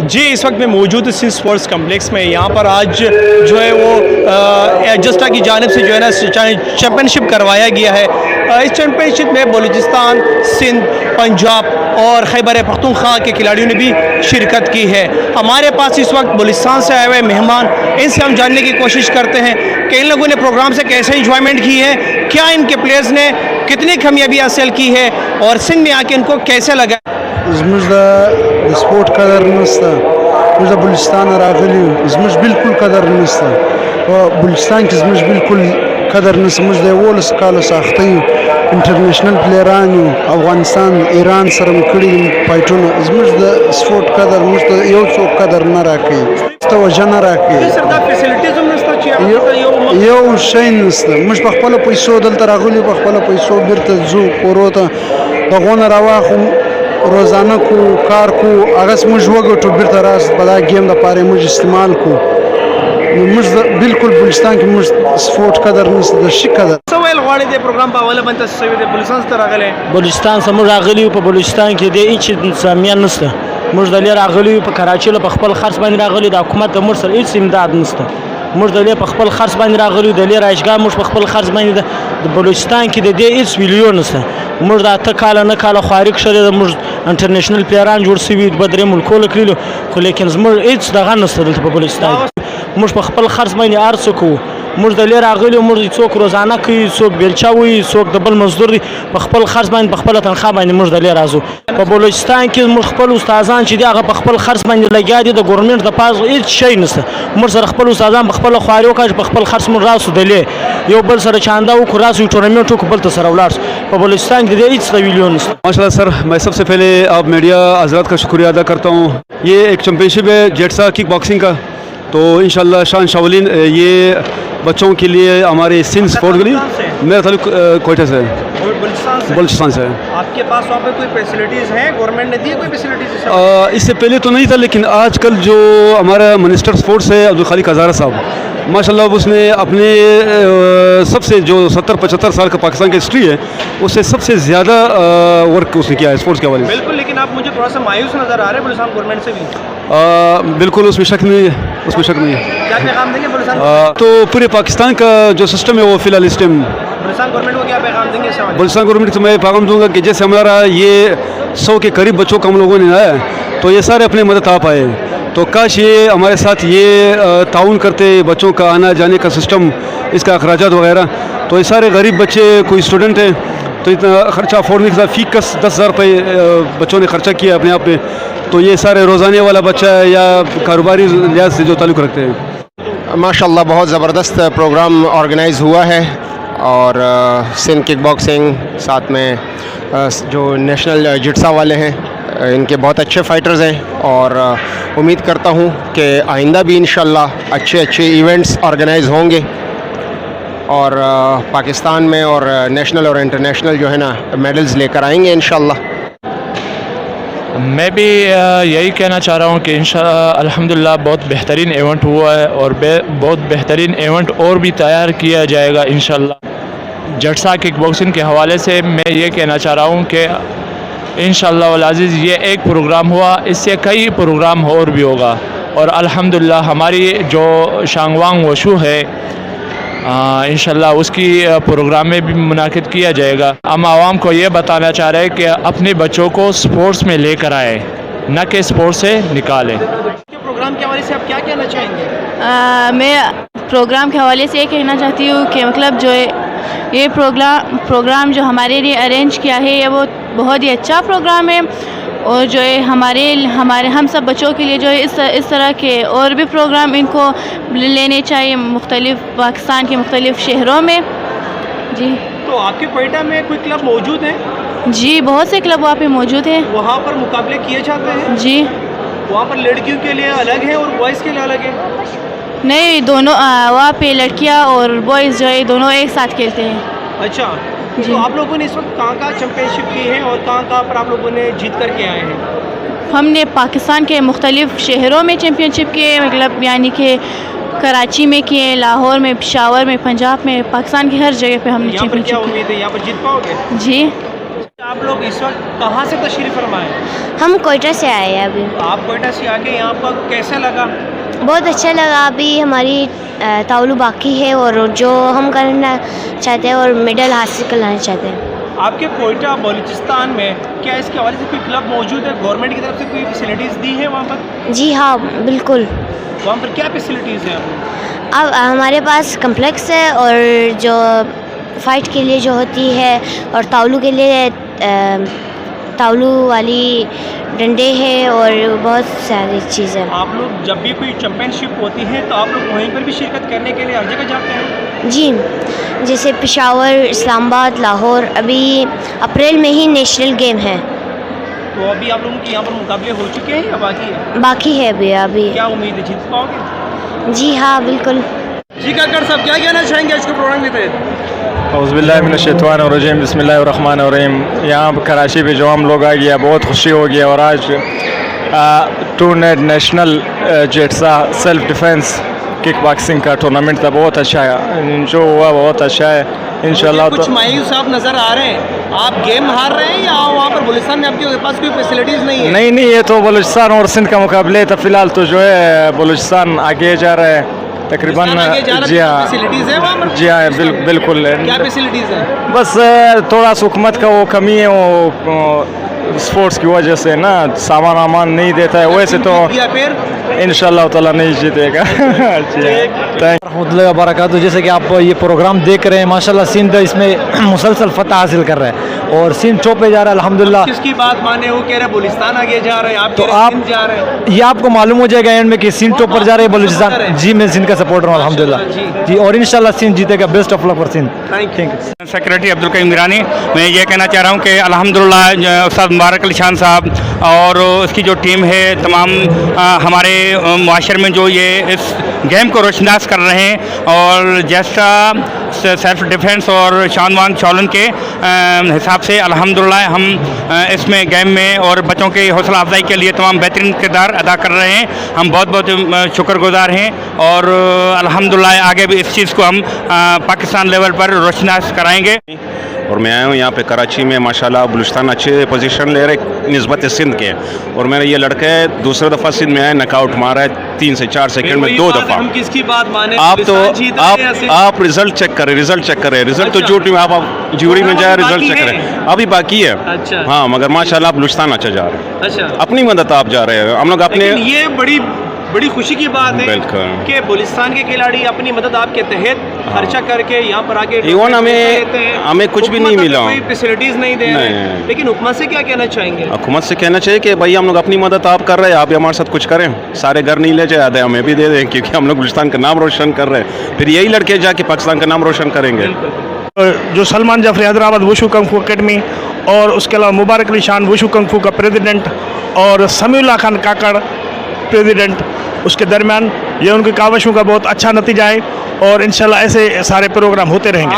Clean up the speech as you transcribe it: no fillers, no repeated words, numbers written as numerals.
جی اس وقت میں موجود سندھ اسپورٹس کمپلیکس میں. یہاں پر آج جو ہے وہ ایڈجسٹا کی جانب سے جو ہے نا چیمپئن شپ کروایا گیا ہے. اس چیمپئن شپ میں بلوچستان، سندھ، پنجاب اور خیبر پختونخوا کے کھلاڑیوں نے بھی شرکت کی ہے. ہمارے پاس اس وقت بلوچستان سے آئے ہوئے مہمان، ان سے ہم جاننے کی کوشش کرتے ہیں کہ ان لوگوں نے پروگرام سے کیسے انجوائمنٹ کی ہے، کیا ان کے پلیئرز نے کتنی کامیابی حاصل کی ہے اور سندھ میں آ کے ان کو کیسے لگا. زموږ د سپورت قدر نشته، موږ د بلوچستان راغلي یو، زموږ بالکل قدر نشته په بلوچستان کې، زموږ بالکل قدر نشته. موږ د 11 کالو ساخته یو، انټرنیشنل پلیران یو، افغانستان ایران سره مو کړي فایټونه. زموږ د سپورت قدر موږ ته یو څوک قدر نه راکوي، توجه نه راکوي، یو شی نشته. موږ په خپلو پیسو دلته راغلي، په خپلو پیسو بیرته ځو کورو ته، دغونه راواخو، روزانه کو کار کو، هغه موږ وګټو بیرته راست په دا ګیم دپاره موږ استعمال کو. نو موږ بالکل بلوچستان کې موږ سپورټ قدر نشته، د شي قدر. څه ویل غواړئ د پروګرام په حواله باندې تاسو د بلوچستان ته راغلی؟ بلوچستان څخه موږ راغلي یو، په بلوچستان کې د هېڅ انتظامیه نشته. موږ د لې راغلي یو، په کراچۍ له په خپل خرڅ باندې راغلي، د حکومت د موږ سره هېڅ امداد نشته. موږ د لې په خپل خرڅ باندې راغلي، د لې رایشګاه موږ په خپل خرڅ باندې د بلوچستان کې د دې هېڅ ویلیو نشته. موږ د 8 کاله 9 کاله خواري کښلې ده، موږ انټرنیشنل پلیران جوړ سوي دوه درې ملکونه کړي، خو لیکن زموږ هېڅ دغه نشته دلته په بلوچستان کې. موږ په خپل خرڅ باندې هر څه کوو. موږ د لې راغلي، موږ څوک روزانه کوي، څوک بیلچه وي، څوک د بل مزدور دی، په خپل خرڅ باندې په خپله تنخواه باندې موږ د لې راځو. په بلوچستان کې موږ خپل استادان چې دي هغه په خپل خرڅ باندې لګیا دي، د ګورنمنټ د پاسه هېڅ شی نشته. موږ سره خپل استادان په خپله خواري وکړه چې په خپل خرڅ موږ راسو د لې، یو بل سره چانده وکړو، راسو یو ټورنمنټ وکړو، بل ته سره ولاړ سو. په بلوچستان کې د دې هېڅ ویلیو نشته. ماشاء اللہ سر، میں سب سے پہلے آپ میڈیا حضرات کا شکریہ ادا کرتا ہوں. یہ ایک چیمپئن شپ ہے جیٹسا کک باکسنگ کا، تو انشاءاللہ شان شاولین یہ بچوں کے لیے ہمارے سندھ اسپورٹ کے لیے. میرا تعلق کوئٹہ سے ہے، بلوچستان سے ہے. آپ کے پاس وہاں پہ کوئی فیسلٹیز ہیں؟ گورنمنٹ نے دی ہے کوئی فیسلٹیز؟ اس سے پہلے تو نہیں تھا، لیکن آج کل جو ہمارا منسٹر اسپورٹس ہے عبدالخالق ہزارہ صاحب، ماشاء اللہ اس نے اپنے سب سے جو 70-75 سال کا پاکستان کی ہسٹری ہے، اس سے سب سے زیادہ ورک اس نے کیا ہے اسپورٹس کے حوالے سے. بالکل، لیکن آپ مجھے تھوڑا سا مایوس نظر آ رہے ہیں بلوچستان گورنمنٹ سے بھی. بالکل اس میں شک نہیں ہے، اس میں شک نہیں ہے. کیا پیغام دیں گے بلوچستان تو پورے پاکستان کا جو سسٹم ہے وہ فی الحال اس ٹائم بلوچستان گورنمنٹ کو کیا پیغام دیں گے؟ بلوچستان گورنمنٹ کو میں پیغام دوں گا کہ جیسے ہمارا یہ 100 کے قریب بچوں کو ہم لوگوں نے لایا ہے، تو یہ سارے اپنے مدد آپ آئے، تو کاش یہ ہمارے ساتھ یہ تعاون کرتے، بچوں کا آنا جانے کا سسٹم، اس کا اخراجات وغیرہ. تو یہ سارے غریب بچے، کوئی اسٹوڈنٹ ہیں تو اتنا خرچہ افورڈ نہیں کرتا. فی کس 10,000 روپے بچوں نے خرچہ کیا اپنے آپ پہ. تو یہ سارے روزانے والا بچہ ہے یا کاروباری لحاظ سے جو تعلق رکھتے ہیں. ماشاءاللہ بہت زبردست پروگرام آرگنائز ہوا ہے، اور سندھ کک باکسنگ، ساتھ میں جو نیشنل جٹسا والے ہیں، ان کے بہت اچھے فائٹرز ہیں، اور امید کرتا ہوں کہ آئندہ بھی انشاءاللہ اچھے ایونٹس آرگنائز ہوں گے، اور پاکستان میں اور نیشنل اور انٹرنیشنل جو ہے نا میڈلز لے کر آئیں گے انشاءاللہ. میں بھی یہی کہنا چاہ رہا ہوں کہ الحمدللہ بہت بہترین ایونٹ ہوا ہے، اور بہت بہترین ایونٹ اور بھی تیار کیا جائے گا انشاءاللہ. جٹسا کک باکسنگ کے حوالے سے میں یہ کہنا چاہ رہا ہوں کہ انشاءاللہ والعزیز یہ ایک پروگرام ہوا، اس سے کئی پروگرام اور بھی ہوگا، اور الحمدللہ ہماری جو شانگوانگ وشو ہے انشاءاللہ اس کی پروگرام میں بھی منعقد کیا جائے گا. ہم عوام کو یہ بتانا چاہ رہے ہیں کہ اپنے بچوں کو سپورٹس میں لے کر آئے، نہ کہ سپورٹس سے نکالیں. پروگرام کے حوالے سے آپ کیا کہنا چاہیں گے؟ میں پروگرام کے حوالے سے یہ کہنا چاہتی ہوں کہ مطلب جو یہ پروگرام جو ہمارے لیے ارینج کیا ہے، یہ وہ بہت ہی اچھا پروگرام ہے، اور جو ہے ہمارے ہم سب بچوں کے لیے جو ہے اس طرح کے اور بھی پروگرام ان کو لینے چاہیے مختلف پاکستان کے مختلف شہروں میں. جی تو آپ کے کوئٹہ میں کوئی کلب موجود ہیں؟ جی بہت سے کلب وہاں پہ موجود ہیں. وہاں پر مقابلے کیے جاتے ہیں؟ جی وہاں پر لڑکیوں کے لیے الگ ہے اور بوائز کے لیے الگ ہے؟ نہیں، دونوں وہاں پہ لڑکیاں اور بوائز جو ہے دونوں ایک ساتھ کھیلتے ہیں. اچھا، جی. تو آپ لوگوں نے اس وقت کہاں کہاں چیمپئن شپ کی ہے اور کہاں پر آپ لوگوں نے جیت کر کے آئے ہیں؟ ہم نے پاکستان کے مختلف شہروں میں چیمپئن شپ کیے، مطلب یعنی کہ کراچی میں کیے، لاہور میں، پشاور میں، پنجاب میں، پاکستان کی ہر جگہ پہ ہم نے یہاں پر چیمپئن کیا شپ امید ہے یہاں پر جیت پاؤ گے؟ جی آپ لوگ اس وقت کہاں سے تشریف فرمائے؟ ہم کوئٹہ سے آئے ہیں ابھی. آپ کوئٹہ سے آ کے یہاں پر کیسا لگا؟ بہت اچھا لگا. ابھی ہماری تعلق باقی ہے اور جو ہم کرنا چاہتے ہیں اور میڈل حاصل کرنا چاہتے ہیں. آپ کے کوئٹہ بلوچستان میں کیا اس کے حوالے سے کوئی کلب موجود ہے؟ گورنمنٹ کی طرف سے کوئی فیسلٹیز دی ہیں وہاں پر؟ جی ہاں بالکل. وہاں پر کیا فیسلٹیز ہیں؟ اب ہمارے پاس کمپلیکس ہے اور جو فائٹ کے لیے جو ہوتی ہے اور تعلق کے لیے تعلق والی ڈنڈے ہیں اور بہت ساری چیزیں. آپ لوگ جب بھی کوئی چیمپئن شپ ہوتی ہے تو آپ لوگ وہیں پر بھی شرکت کرنے کے لیے ہر جگہ جاتے ہیں؟ جی جیسے پشاور، اسلام آباد، لاہور. ابھی اپریل میں ہی نیشنل گیم ہے. تو ابھی آپ لوگوں کے یہاں پر مقابلے ہو چکے ہیں یا باقی ہے؟ باقی ہے ابھی. کیا امید ہے جیت پاؤ گے؟ جی ہاں بالکل. جی کاکڑ صاحب کیا کہنا چاہیں گے آج کے پروگرام کے تحت؟ اعوذ باللہ من الشیطان الرجیم، بسم اللہ الرحمن الرحیم. یہاں کراچی پہ جو ہم لوگ آ گیا بہت خوشی ہو گیا، اور آج ٹورنمنٹ نیشنل جیٹسا سیلف ڈیفینس کک باکسنگ کا ٹورنامنٹ تھا. بہت اچھا ہے جو ہوا، بہت اچھا ہے انشاءاللہ. کچھ مایوس آپ نظر آ رہے ہیں، آپ گیم ہار رہے ہیں یا وہاں پر بلوچستان میں آپ کے پاس کوئی فیسلٹیز نہیں ہے؟ نہیں، یہ تو بلوچستان اور سندھ کا مقابلے تھا. فی الحال تو جو ہے بلوچستان آگے جا رہا ہے تقریباً. جی ہاں، فیسلٹیز ہے وہاں پر؟ جی ہاں بالکل. کیا فیسلٹیز ہیں؟ بس تھوڑا سا حکومت کا وہ کمی ہے، وہ اسپورٹس کی وجہ سے نا سامان وامان نہیں دیتا ہے. ویسے تو پھر انشاءاللہ تعالیٰ نہیں جیتے گا. رحمۃ اللہ وبرکاتہ. جیسے کہ آپ یہ پروگرام دیکھ رہے ہیں، ماشاءاللہ سندھ اس میں مسلسل فتح حاصل کر رہا ہے اور سندھ ٹاپ پہ جا رہا ہے الحمدللہ. کس کی بات مانے؟ وہ کہہ رہے بلوچستان آگے جا رہے ہیں، آپ تو کہہ رہے آپ سندھ جا رہے ہیں. یہ آپ کو معلوم ہو جائے گا اینڈ میں کہ سندھ ٹاپ پر جا رہے ہیں بلوچستان. جی میں سندھ کا سپورٹر ہوں الحمدللہ. جی اور انشاءاللہ سندھ جیتے گا. Best of luck for Sindh. Thank you. Secretary Abdulqayyum Girani. میں یہ کہنا چاہ رہا ہوں کہ الحمدللہ استاد مبارک علی شان صاحب اور اس کی جو ٹیم ہے، تمام ہمارے معاشرے میں جو یہ اس گیم کو روشناس کر رہے ہیں، اور جیسا سیلف ڈیفینس اور شانوان چولن کے حساب سے الحمدللہ ہم اس میں گیم میں اور بچوں کی حوصلہ افزائی کے لیے تمام بہترین کردار ادا کر رہے ہیں. ہم بہت بہت شکر گزار ہیں، اور الحمدللہ آگے بھی اس چیز کو ہم پاکستان لیول پر روشناس کرائیں گے. اور میں آیا ہوں یہاں پہ کراچی میں. ماشاءاللہ بلوچستان اچھے پوزیشن لے رہے نسبت سندھ کے، اور میرا یہ لڑکا ہے دوسرا دفعہ سندھ میں آیا، ناک آؤٹ مارا ہے 3 سے 4 سیکنڈ میں 2 دفعہ. ہم کس کی بات مانے؟ آپ رزلٹ چیک کریں، رزلٹ تو جھوٹ میں. آپ جیوری میں جائے رزلٹ چیک کریں. ابھی باقی ہے. ہاں مگر ماشاءاللہ بلوچستان اچھا جا رہا ہے. اپنی مدد آپ جا رہے ہیں، ہم لوگ اپنے. یہ بڑی خوشی کی بات ہے کہ بلوچستان کے کھلاڑی اپنی مدد آپ کے تحت خرچہ کر کے یہاں پر آگے ایون ہمیں کچھ بھی نہیں ملا، کوئی فیسلٹیز نہیں دے رہے. لیکن حکومت سے کیا کہنا چاہیں گے؟ حکومت سے کہنا چاہیے کہ بھائی ہم لوگ اپنی مدد آپ کر رہے ہیں، آپ بھی ہمارے ساتھ کچھ کریں. سارے گھر نہیں لے جائے، آدھے ہمیں بھی دے دیں، کیونکہ ہم لوگ بلوچستان کا نام روشن کر رہے ہیں. پھر یہی لڑکے جا کے پاکستان کا نام روشن کریں گے. جو سلمان جعفری حیدرآباد وشو کنگ فو اکیڈمی، اور اس کے علاوہ مبارک علی شان وشو کنگ فو کا پریزیڈنٹ، اور سمیع اللہ خان کاکڑ پریزیڈنٹ، اس کے درمیان یہ ان کی کاوشوں کا بہت اچھا نتیجہ ہے، اور انشاءاللہ ایسے سارے پروگرام ہوتے رہیں گے.